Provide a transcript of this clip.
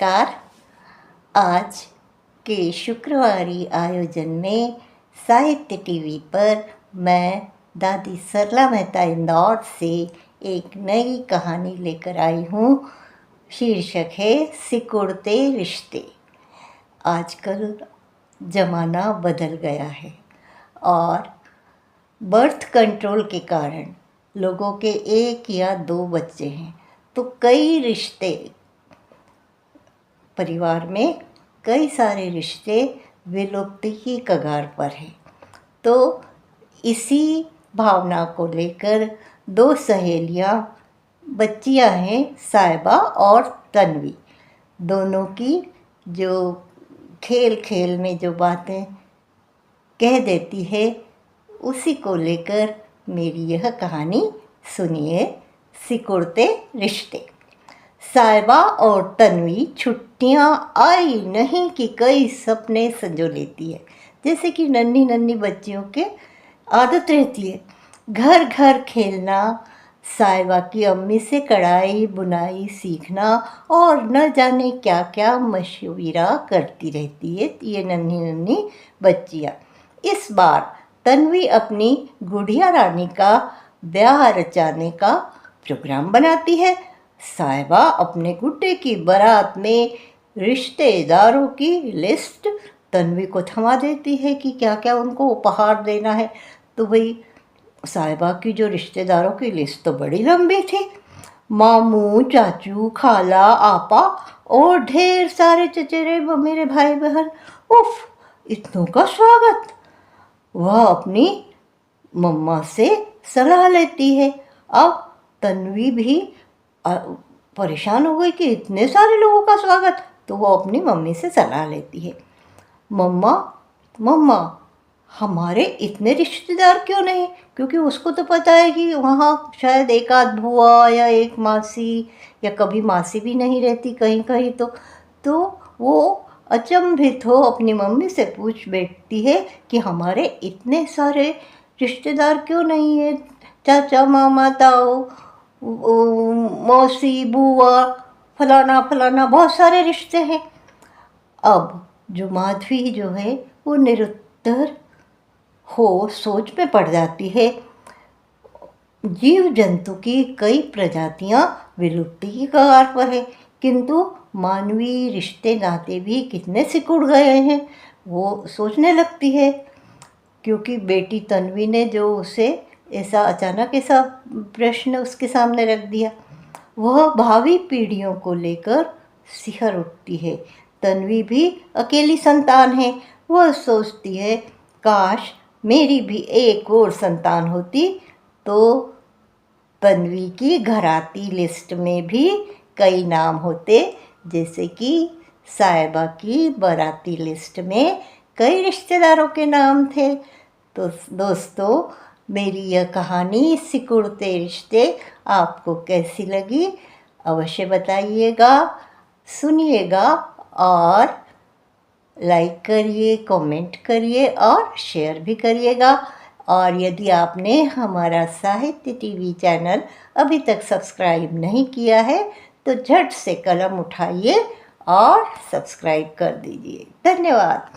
नमस्कार। आज के शुक्रवारी आयोजन में साहित्य टीवी पर मैं दादी सरला मेहता इंदौर से एक नई कहानी लेकर आई हूँ। शीर्षक है सिकुड़ते रिश्ते। आजकल ज़माना बदल गया है और बर्थ कंट्रोल के कारण लोगों के 1 या 2 बच्चे हैं तो कई रिश्ते, परिवार में कई सारे रिश्ते विलुप्ति की कगार पर हैं। तो इसी भावना को लेकर 2 सहेलियां, बच्चियां हैं, साहिबा और तन्वी। दोनों की जो खेल खेल में जो बातें कह देती है, उसी को लेकर मेरी यह कहानी सुनिए, सिकुड़ते रिश्ते। साहिबा और तन्वी छुट्टियां आई नहीं कि कई सपने संजो लेती है। जैसे कि नन्ही नन्ही बच्चियों के आदत रहती है घर घर खेलना, साहिबा की अम्मी से कढ़ाई बुनाई सीखना और न जाने क्या क्या मशवरा करती रहती है ये नन्ही नन्ही बच्चियाँ। इस बार तन्वी अपनी गुड़िया रानी का ब्याह रचाने का प्रोग्राम बनाती है। साहिबा अपने गुड्डे की बारात में रिश्तेदारों की लिस्ट तन्वी को थमा देती है कि क्या क्या उनको उपहार देना है। तो भाई साहिबा की जो रिश्तेदारों की लिस्ट तो बड़ी लंबी थी। मामू, चाचू, खाला, आपा और ढेर सारे चचेरे मेरे भाई बहन। उफ, इतनों का स्वागत। वह अपनी मम्मा से सलाह लेती है। अब तन्वी भी परेशान हो गई कि इतने सारे लोगों का स्वागत। तो वो अपनी मम्मी से सलाह लेती है, मम्मा मम्मा हमारे इतने रिश्तेदार क्यों नहीं? क्योंकि उसको तो पता है कि वहाँ शायद एक आध बुआ या एक मासी, या कभी मासी भी नहीं रहती कहीं कहीं। तो वो अचंभित हो अपनी मम्मी से पूछ बैठती है कि हमारे इतने सारे रिश्तेदार क्यों नहीं है? चाचा, मामा, ताऊ, मौसी, बुआ, फलाना फलाना, बहुत सारे रिश्ते हैं। अब जो माधवी जो है वो निरुत्तर हो सोच में पड़ जाती है। जीव जंतु की कई प्रजातियां विलुप्ति की कगार पर है, किंतु मानवीय रिश्ते नाते भी कितने सिकुड़ गए हैं वो सोचने लगती है। क्योंकि बेटी तन्वी ने जो उसे ऐसा अचानक ऐसा प्रश्न उसके सामने रख दिया, वह भावी पीढ़ियों को लेकर सिहर उठती है। तन्वी भी अकेली संतान है। वह सोचती है काश मेरी भी एक और संतान होती तो तन्वी की घराती लिस्ट में भी कई नाम होते, जैसे कि साहिबा की बाराती लिस्ट में कई रिश्तेदारों के नाम थे। तो दोस्तों, मेरी यह कहानी सिकुड़ते रिश्ते आपको कैसी लगी अवश्य बताइएगा, सुनिएगा और लाइक करिए, कमेंट करिए और शेयर भी करिएगा। और यदि आपने हमारा साहित्य टीवी चैनल अभी तक सब्सक्राइब नहीं किया है तो झट से कलम उठाइए और सब्सक्राइब कर दीजिए। धन्यवाद।